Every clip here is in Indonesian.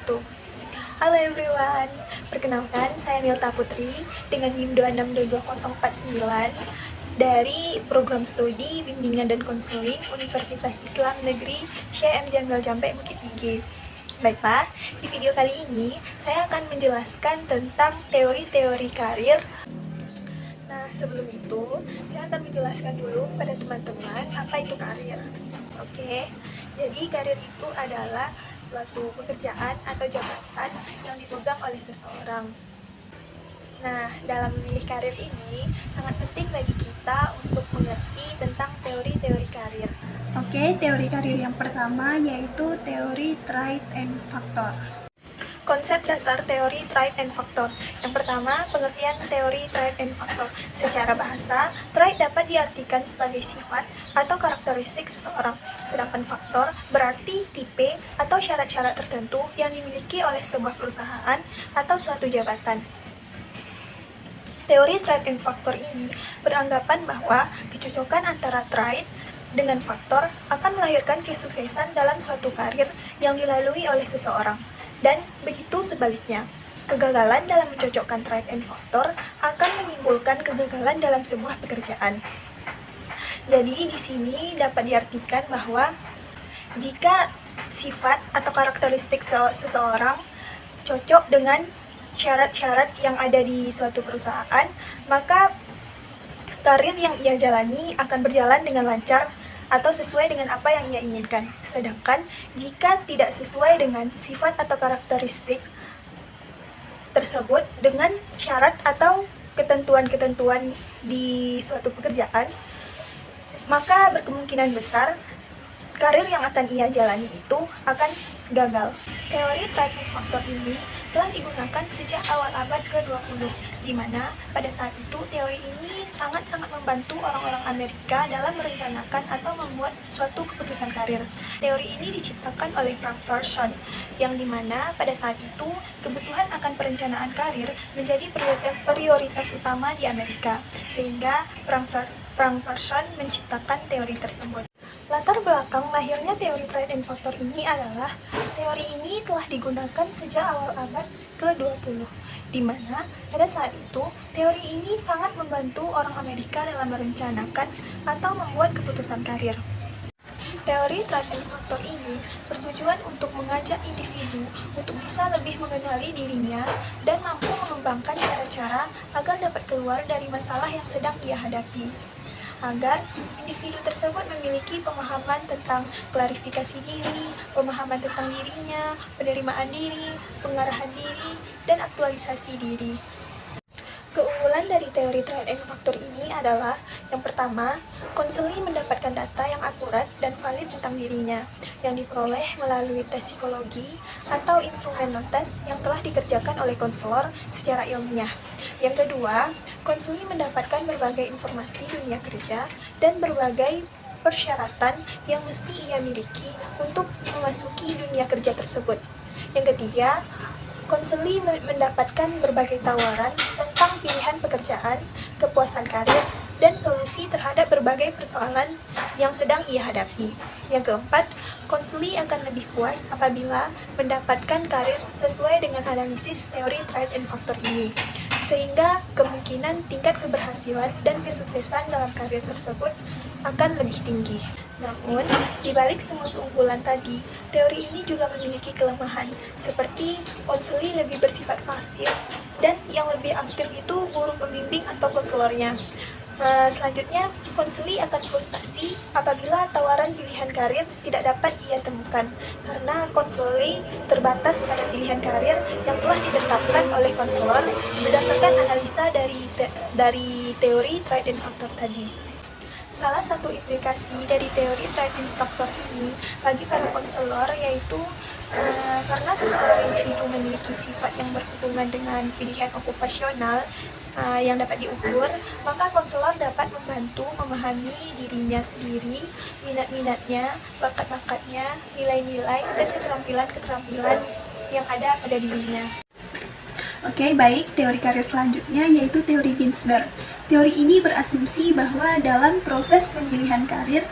wabarakatuh. Halo everyone, perkenalkan saya Nilta Putri dengan NIM 26222049 dari Program Studi Bimbingan dan Konseling Universitas Islam Negeri Syekh M. Janggal Jambe Bukit Tinggi. Baiklah, di video kali ini saya akan menjelaskan tentang teori-teori karir. Nah, sebelum itu, saya akan menjelaskan dulu pada teman-teman apa itu karir. Oke, jadi karir itu adalah suatu pekerjaan atau jabatan yang dipegang oleh seseorang. Nah, dalam memilih karir ini sangat penting bagi kita untuk mengerti tentang teori-teori karir. Oke, teori karir yang pertama yaitu teori Triad and Factor. Konsep dasar teori Triad and Factor. Yang pertama, pengertian teori Triad and Factor. Secara bahasa, Triad dapat diartikan sebagai sifat atau karakteristik seseorang, sedangkan faktor berarti tipe atau syarat-syarat tertentu yang dimiliki oleh sebuah perusahaan atau suatu jabatan. Teori Triad and Factor ini beranggapan bahwa kecocokan antara Triad dengan faktor akan melahirkan kesuksesan dalam suatu karir yang dilalui oleh seseorang. Dan begitu sebaliknya, kegagalan dalam mencocokkan Triad and Factor akan menimbulkan kegagalan dalam sebuah pekerjaan. Jadi di sini dapat diartikan bahwa jika sifat atau karakteristik seseorang cocok dengan syarat-syarat yang ada di suatu perusahaan, maka karir yang ia jalani akan berjalan dengan lancar atau sesuai dengan apa yang ia inginkan. Sedangkan jika tidak sesuai dengan sifat atau karakteristik tersebut dengan syarat atau ketentuan-ketentuan di suatu pekerjaan, maka berkemungkinan besar karir yang akan ia jalani itu akan gagal. Teori Triad and Factor ini telah digunakan sejak awal abad ke-20, di mana pada saat itu teori ini sangat-sangat membantu orang-orang Amerika dalam merencanakan atau membuat suatu keputusan karir. Teori ini diciptakan oleh Frank Person, yang dimana pada saat itu kebutuhan akan perencanaan karir menjadi prioritas utama di Amerika, sehingga Frank Person menciptakan teori tersebut. Latar belakang lahirnya teori Triad and Factor ini adalah teori ini telah digunakan sejak awal abad ke-20, di mana pada saat itu teori ini sangat membantu orang Amerika dalam merencanakan atau membuat keputusan karir. Teori Triad and Factor ini bertujuan untuk mengajak individu untuk bisa lebih mengenali dirinya dan mampu mengembangkan cara-cara agar dapat keluar dari masalah yang sedang ia hadapi, agar individu tersebut memiliki pemahaman tentang klarifikasi diri, pemahaman tentang dirinya, penerimaan diri, pengarahan diri, dan aktualisasi diri. Keunggulan dari teori Triad and Factor ini adalah, yang pertama, konseli mendapatkan data yang akurat dan valid tentang dirinya, yang diperoleh melalui tes psikologi atau instrumen non-tes yang telah dikerjakan oleh konselor secara ilmiah. Yang kedua, konseli mendapatkan berbagai informasi dunia kerja dan berbagai persyaratan yang mesti ia miliki untuk memasuki dunia kerja tersebut. Yang ketiga, konseli mendapatkan berbagai tawaran tentang pilihan pekerjaan, kepuasan karir, dan solusi terhadap berbagai persoalan yang sedang ia hadapi. Yang keempat, konseli akan lebih puas apabila mendapatkan karir sesuai dengan analisis teori Triad and Factor ini, sehingga kemungkinan tingkat keberhasilan dan kesuksesan dalam karir tersebut akan lebih tinggi. Namun, di balik semua keunggulan tadi, teori ini juga memiliki kelemahan, seperti konseli lebih bersifat pasif, dan yang lebih aktif itu guru pembimbing atau konselornya. Selanjutnya, konseli akan frustasi apabila tawaran pilihan karir tidak dapat ia temukan, karena konseli terbatas pada pilihan karir yang telah ditetapkan oleh konselor berdasarkan analisa dari teori Triad and Factor tadi. Salah satu implikasi dari teori Triad and Factor ini bagi para konselor yaitu karena seseorang individu memiliki sifat yang berhubungan dengan pilihan okupasional yang dapat diukur, maka konselor dapat membantu memahami dirinya sendiri, minat-minatnya, bakat-bakatnya, nilai-nilai, dan keterampilan-keterampilan yang ada pada dirinya. Oke, baik. Teori karir selanjutnya yaitu teori Ginsberg. Teori ini berasumsi bahwa dalam proses pemilihan karir,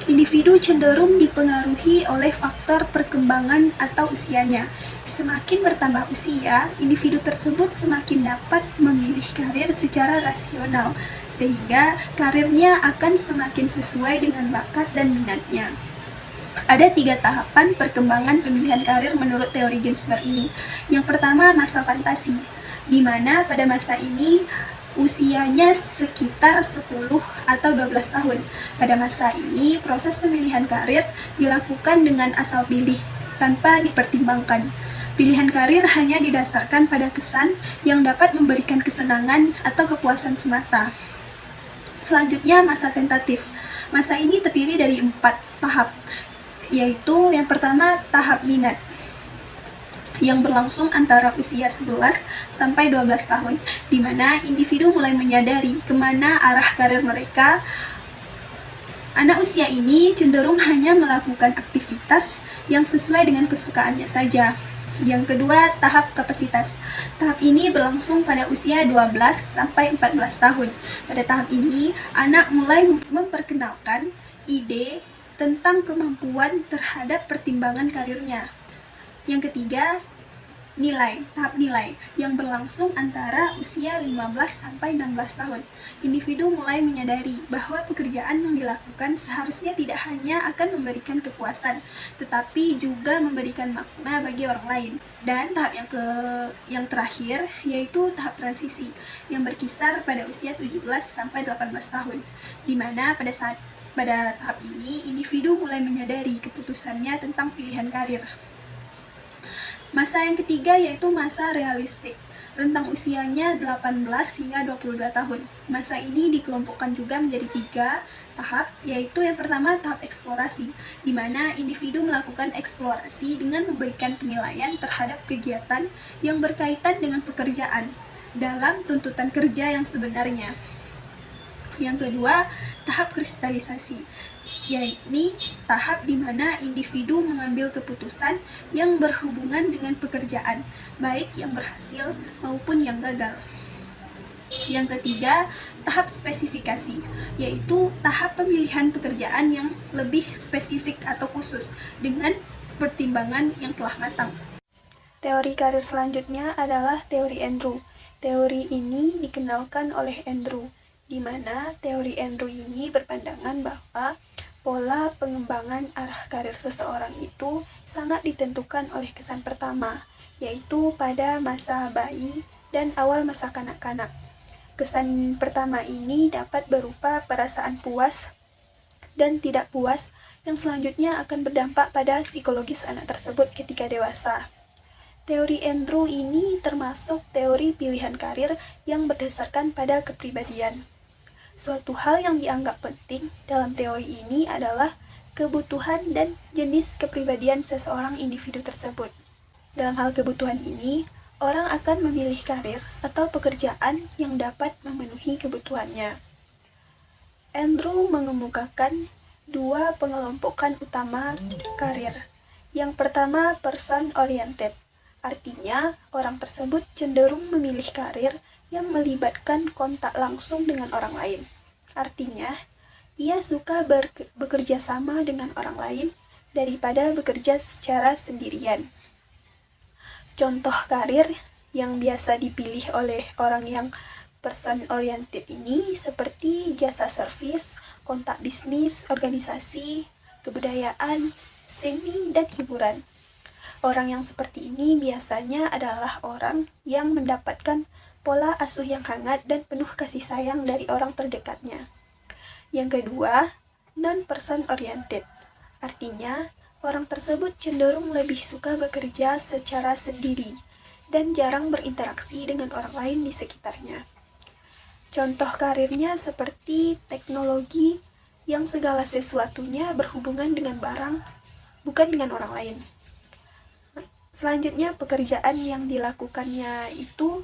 individu cenderung dipengaruhi oleh faktor perkembangan atau usianya, Semakin bertambah usia, individu tersebut semakin dapat memilih karir secara rasional, sehingga karirnya akan semakin sesuai dengan bakat dan minatnya. Ada 3 tahapan perkembangan pemilihan karir menurut teori Ginsberg ini. Yang pertama, masa fantasi, di mana pada masa ini usianya sekitar 10 atau 12 tahun. Pada masa ini, proses pemilihan karir dilakukan dengan asal pilih, tanpa dipertimbangkan. Pilihan karir hanya didasarkan pada kesan yang dapat memberikan kesenangan atau kepuasan semata. Selanjutnya, masa tentatif. Masa ini terdiri dari 4 tahap, yaitu yang pertama tahap minat, yang berlangsung antara usia 11 sampai 12 tahun, di mana individu mulai menyadari kemana arah karir mereka. Anak usia ini cenderung hanya melakukan aktivitas yang sesuai dengan kesukaannya saja. Yang kedua, tahap kapasitas. Tahap ini berlangsung pada usia 12 sampai 14 tahun. Pada tahap ini, anak mulai memperkenalkan ide tentang kemampuan terhadap pertimbangan karirnya. Yang ketiga, tahap nilai, yang berlangsung antara usia 15 sampai 16 tahun. Individu mulai menyadari bahwa pekerjaan yang dilakukan seharusnya tidak hanya akan memberikan kepuasan, tetapi juga memberikan makna bagi orang lain. Dan tahap yang terakhir yaitu tahap transisi, yang berkisar pada usia 17 sampai 18 tahun, di mana pada tahap ini individu mulai menyadari keputusannya tentang pilihan karir. Masa yang ketiga yaitu masa realistik. Rentang usianya 18 hingga 22 tahun. Masa ini dikelompokkan juga menjadi 3 tahap, yaitu yang pertama tahap eksplorasi, di mana individu melakukan eksplorasi dengan memberikan penilaian terhadap kegiatan yang berkaitan dengan pekerjaan dalam tuntutan kerja yang sebenarnya. Yang kedua, tahap kristalisasi, yaitu tahap di mana individu mengambil keputusan yang berhubungan dengan pekerjaan, baik yang berhasil maupun yang gagal. Yang ketiga, tahap spesifikasi, yaitu tahap pemilihan pekerjaan yang lebih spesifik atau khusus dengan pertimbangan yang telah matang. Teori karir selanjutnya adalah teori Andrew. Teori ini dikenalkan oleh Andrew, di mana teori Andrew ini berpandangan bahwa pola pengembangan arah karir seseorang itu sangat ditentukan oleh kesan pertama, yaitu pada masa bayi dan awal masa kanak-kanak. Kesan pertama ini dapat berupa perasaan puas dan tidak puas yang selanjutnya akan berdampak pada psikologis anak tersebut ketika dewasa. Teori Andrew ini termasuk teori pilihan karir yang berdasarkan pada kepribadian. Suatu hal yang dianggap penting dalam teori ini adalah kebutuhan dan jenis kepribadian seseorang individu tersebut. Dalam hal kebutuhan ini, orang akan memilih karir atau pekerjaan yang dapat memenuhi kebutuhannya. Andrew mengemukakan 2 pengelompokan utama karir. Yang pertama, person-oriented. Artinya, orang tersebut cenderung memilih karir yang melibatkan kontak langsung dengan orang lain. Artinya, ia suka bekerja sama dengan orang lain daripada bekerja secara sendirian. Contoh karir yang biasa dipilih oleh orang yang person-oriented ini seperti jasa servis, kontak bisnis, organisasi, kebudayaan, seni, dan hiburan. Orang yang seperti ini biasanya adalah orang yang mendapatkan pola asuh yang hangat dan penuh kasih sayang dari orang terdekatnya. Yang kedua, non-person oriented. Artinya, orang tersebut cenderung lebih suka bekerja secara sendiri dan jarang berinteraksi dengan orang lain di sekitarnya. Contoh karirnya seperti teknologi yang segala sesuatunya berhubungan dengan barang, bukan dengan orang lain. Selanjutnya, pekerjaan yang dilakukannya itu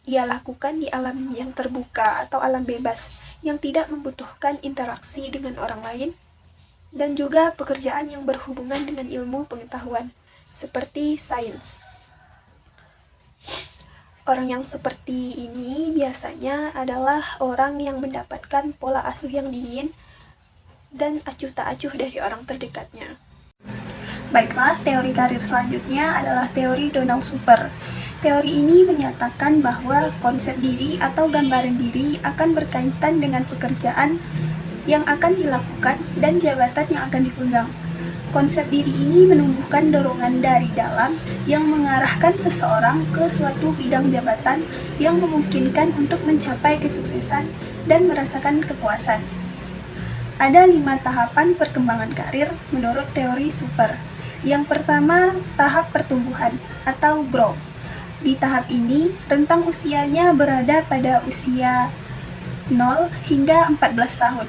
ia lakukan di alam yang terbuka atau alam bebas yang tidak membutuhkan interaksi dengan orang lain, dan juga pekerjaan yang berhubungan dengan ilmu pengetahuan seperti sains. Orang yang seperti ini biasanya adalah orang yang mendapatkan pola asuh yang dingin dan acuh tak acuh dari orang terdekatnya. Baiklah, teori karir selanjutnya adalah teori Donald Super. Teori ini menyatakan bahwa konsep diri atau gambaran diri akan berkaitan dengan pekerjaan yang akan dilakukan dan jabatan yang akan dipegang. Konsep diri ini menumbuhkan dorongan dari dalam yang mengarahkan seseorang ke suatu bidang jabatan yang memungkinkan untuk mencapai kesuksesan dan merasakan kepuasan. Ada 5 tahapan perkembangan karir menurut teori Super. Yang pertama, tahap pertumbuhan atau growth. Di tahap ini, rentang usianya berada pada usia 0 hingga 14 tahun.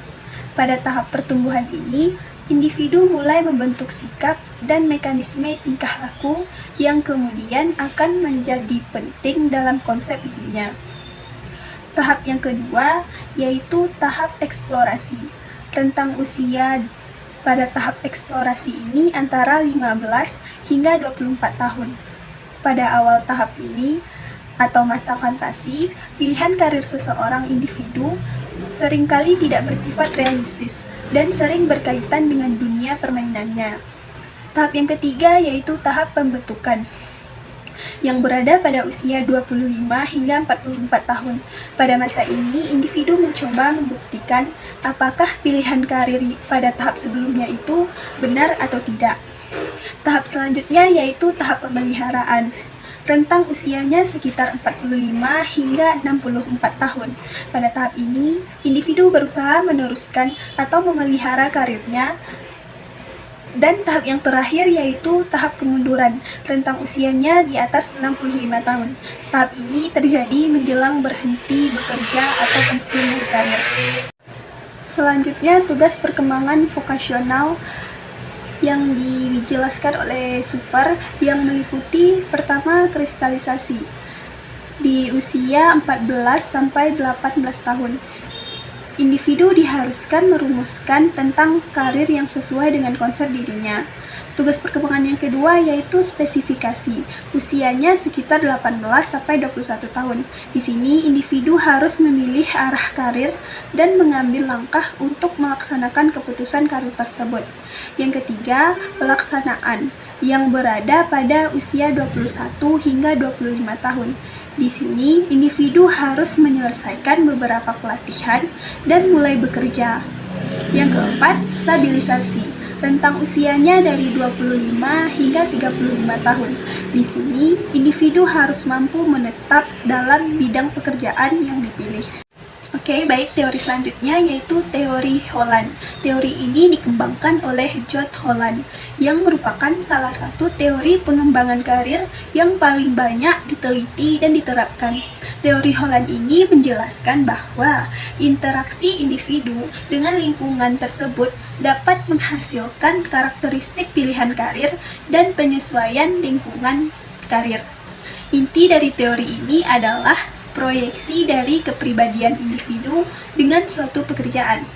Pada tahap pertumbuhan ini, individu mulai membentuk sikap dan mekanisme tingkah laku yang kemudian akan menjadi penting dalam konsep dirinya. Tahap yang kedua yaitu tahap eksplorasi. Rentang usia pada tahap eksplorasi ini antara 15 hingga 24 tahun. Pada awal tahap ini atau masa fantasi, pilihan karir seseorang individu seringkali tidak bersifat realistis dan sering berkaitan dengan dunia permainannya. Tahap yang ketiga yaitu tahap pembentukan yang berada pada usia 25 hingga 44 tahun. Pada masa ini, individu mencoba membuktikan apakah pilihan karir pada tahap sebelumnya itu benar atau tidak. Tahap selanjutnya yaitu tahap pemeliharaan. Rentang usianya sekitar 45 hingga 64 tahun. Pada tahap ini, individu berusaha meneruskan atau memelihara karirnya. Dan tahap yang terakhir yaitu tahap kemunduran. Rentang usianya di atas 65 tahun. Tahap ini terjadi menjelang berhenti bekerja atau pensiun dari karir. Selanjutnya, tugas perkembangan vokasional yang dijelaskan oleh Super yang meliputi pertama kristalisasi di usia 14 sampai 18 tahun. Individu diharuskan merumuskan tentang karir yang sesuai dengan konsep dirinya. Tugas perkembangan yang kedua yaitu spesifikasi. Usianya sekitar 18 sampai 21 tahun. Di sini individu harus memilih arah karir dan mengambil langkah untuk melaksanakan keputusan karir tersebut. Yang ketiga, pelaksanaan yang berada pada usia 21 hingga 25 tahun. Di sini, individu harus menyelesaikan beberapa pelatihan dan mulai bekerja. Yang keempat, stabilisasi. Rentang usianya dari 25 hingga 35 tahun. Di sini, individu harus mampu menetap dalam bidang pekerjaan yang dipilih. Oke, baik, teori selanjutnya yaitu teori Holland. Teori ini dikembangkan oleh George Holland, yang merupakan salah satu teori pengembangan karir yang paling banyak diteliti dan diterapkan. Teori Holland ini menjelaskan bahwa interaksi individu dengan lingkungan tersebut dapat menghasilkan karakteristik pilihan karir dan penyesuaian lingkungan karir. Inti dari teori ini adalah proyeksi dari kepribadian individu dengan suatu pekerjaan.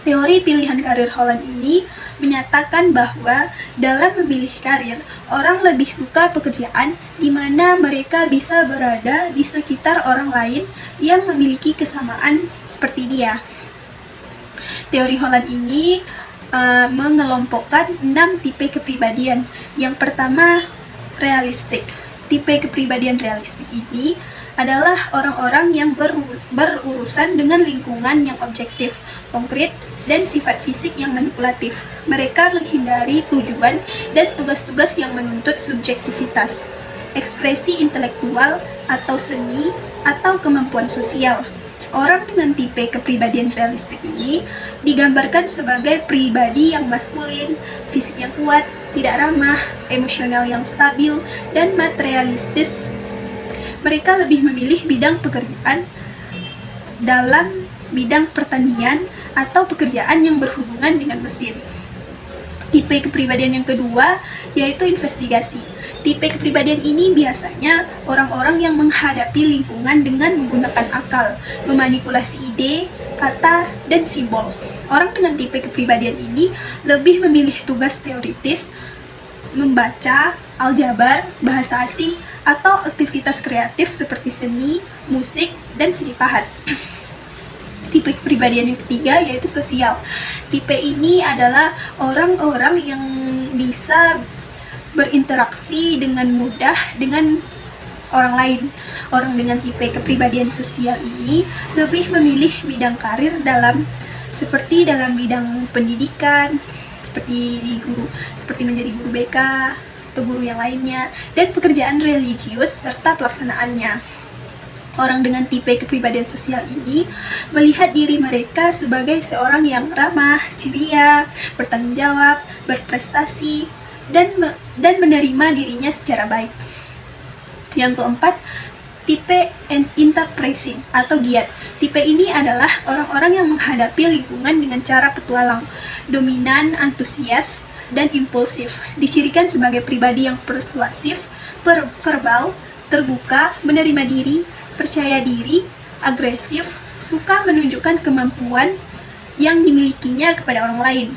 Teori pilihan karir Holland ini menyatakan bahwa dalam memilih karir, orang lebih suka pekerjaan di mana mereka bisa berada di sekitar orang lain yang memiliki kesamaan seperti dia. Teori Holland ini mengelompokkan 6 tipe kepribadian. Yang pertama, realistik. Tipe kepribadian realistik ini adalah orang-orang yang berurusan dengan lingkungan yang objektif, konkret, dan sifat fisik yang manipulatif. Mereka menghindari tujuan dan tugas-tugas yang menuntut subjektivitas, ekspresi intelektual atau seni, atau kemampuan sosial. Orang dengan tipe kepribadian realistik ini digambarkan sebagai pribadi yang maskulin, fisik yang kuat, tidak ramah, emosional yang stabil, dan materialistis. Mereka lebih memilih bidang pekerjaan dalam bidang pertanian atau pekerjaan yang berhubungan dengan mesin. Tipe kepribadian yang kedua yaitu investigasi. Tipe kepribadian ini biasanya orang-orang yang menghadapi lingkungan dengan menggunakan akal, memanipulasi ide, kata, dan simbol. Orang dengan tipe kepribadian ini lebih memilih tugas teoritis, membaca, aljabar, bahasa asing, atau aktivitas kreatif seperti seni, musik, dan seni pahat. Tipe kepribadian yang ketiga yaitu sosial. Tipe ini adalah orang-orang yang bisa berinteraksi dengan mudah dengan orang lain. Orang dengan tipe kepribadian sosial ini lebih memilih bidang karir seperti dalam bidang pendidikan, seperti menjadi guru BK atau guru yang lainnya, dan pekerjaan religius serta pelaksanaannya. Orang dengan tipe kepribadian sosial ini melihat diri mereka sebagai seorang yang ramah, ceria, bertanggung jawab, berprestasi, dan menerima dirinya secara baik. Yang keempat, tipe enterprising atau giat. Tipe ini adalah orang-orang yang menghadapi lingkungan dengan cara petualang, dominan, antusias, dan impulsif. Dicirikan sebagai pribadi yang persuasif, verbal, terbuka, menerima diri, percaya diri, agresif, suka menunjukkan kemampuan yang dimilikinya kepada orang lain.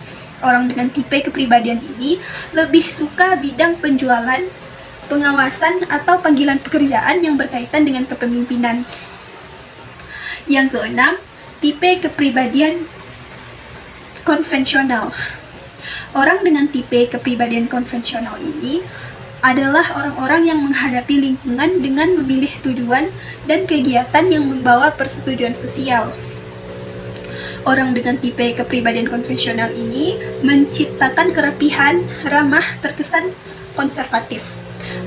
Orang dengan tipe kepribadian ini lebih suka bidang penjualan, pengawasan, atau panggilan pekerjaan yang berkaitan dengan kepemimpinan. Yang keenam, tipe kepribadian konvensional. Orang dengan tipe kepribadian konvensional ini adalah orang-orang yang menghadapi lingkungan dengan memilih tujuan dan kegiatan yang membawa persetujuan sosial. Orang dengan tipe kepribadian konvensional ini menciptakan kerapihan, ramah, terkesan konservatif.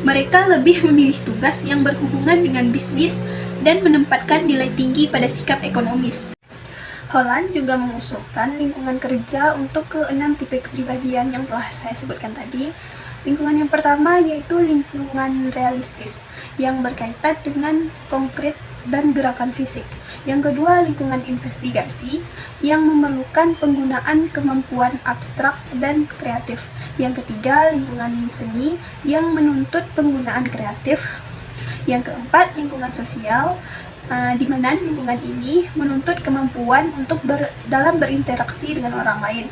Mereka lebih memilih tugas yang berhubungan dengan bisnis dan menempatkan nilai tinggi pada sikap ekonomis. Holland juga mengusulkan lingkungan kerja untuk keenam tipe kepribadian yang telah saya sebutkan tadi. Lingkungan yang pertama yaitu lingkungan realistis yang berkaitan dengan konkret dan gerakan fisik. Yang kedua, lingkungan investigasi yang memerlukan penggunaan kemampuan abstrak dan kreatif. Yang ketiga, lingkungan seni yang menuntut penggunaan kreatif. Yang keempat, lingkungan sosial, di mana lingkungan ini menuntut kemampuan untuk dalam berinteraksi dengan orang lain.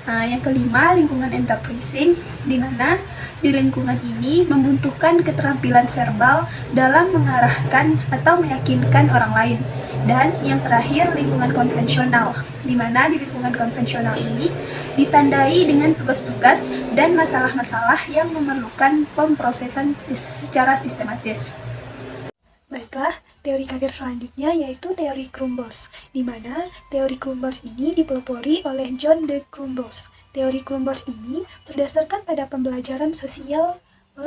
Yang kelima, lingkungan enterprising, di mana di lingkungan ini membutuhkan keterampilan verbal dalam mengarahkan atau meyakinkan orang lain. Dan yang terakhir, lingkungan konvensional, di mana di lingkungan konvensional ini ditandai dengan tugas-tugas dan masalah-masalah yang memerlukan pemrosesan secara sistematis. Baiklah, teori karir selanjutnya yaitu teori Crumbles, di mana teori Crumbles ini dipelopori oleh John D. Crumbles. Teori Crumbles ini berdasarkan pada pembelajaran sosial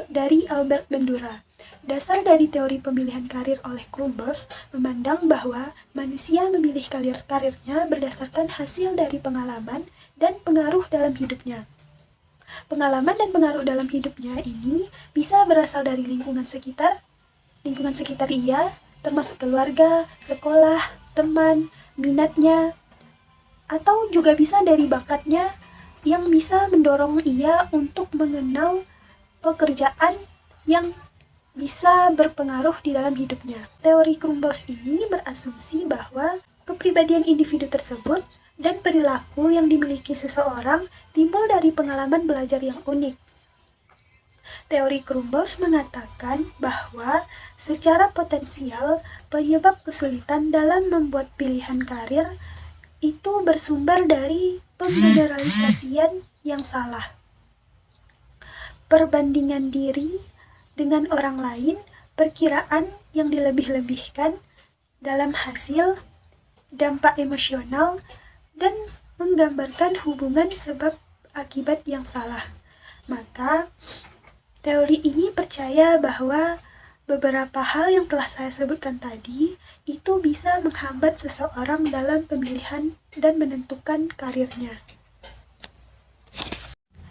dari Albert Bandura. Dasar dari teori pemilihan karir oleh Crumbles memandang bahwa manusia memilih karirnya berdasarkan hasil dari pengalaman dan pengaruh dalam hidupnya. Pengalaman dan pengaruh dalam hidupnya ini bisa berasal dari lingkungan sekitar ia, termasuk keluarga, sekolah, teman, minatnya, atau juga bisa dari bakatnya yang bisa mendorong ia untuk mengenal pekerjaan yang bisa berpengaruh di dalam hidupnya. Teori Crumbles ini berasumsi bahwa kepribadian individu tersebut dan perilaku yang dimiliki seseorang timbul dari pengalaman belajar yang unik. Teori Crumbles mengatakan bahwa secara potensial penyebab kesulitan dalam membuat pilihan karir itu bersumber dari pemgeneralisasian yang salah. Perbandingan diri dengan orang lain, perkiraan yang dilebih-lebihkan dalam hasil, dampak emosional, dan menggambarkan hubungan sebab akibat yang salah. Maka, teori ini percaya bahwa beberapa hal yang telah saya sebutkan tadi itu bisa menghambat seseorang dalam pemilihan dan menentukan karirnya.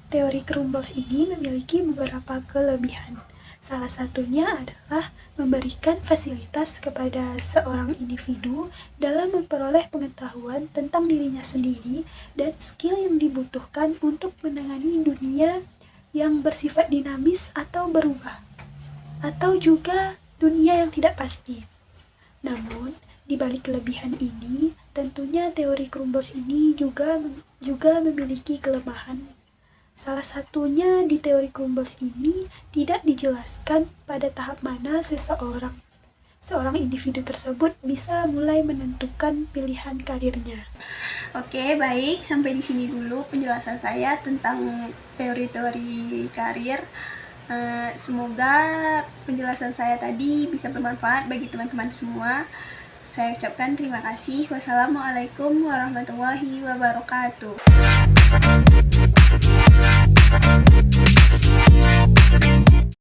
Teori Crumbles ini memiliki beberapa kelebihan. Salah satunya adalah memberikan fasilitas kepada seorang individu dalam memperoleh pengetahuan tentang dirinya sendiri dan skill yang dibutuhkan untuk menangani dunia yang bersifat dinamis atau berubah, atau juga dunia yang tidak pasti. Namun, di balik kelebihan ini, tentunya teori Crumbles ini juga memiliki kelemahan. Salah satunya di teori Crumbles ini tidak dijelaskan pada tahap mana seorang individu tersebut bisa mulai menentukan pilihan karirnya. Oke, baik. Sampai di sini dulu penjelasan saya tentang teori-teori karir. Semoga penjelasan saya tadi bisa bermanfaat bagi teman-teman semua. Saya ucapkan terima kasih. Wassalamualaikum warahmatullahi wabarakatuh.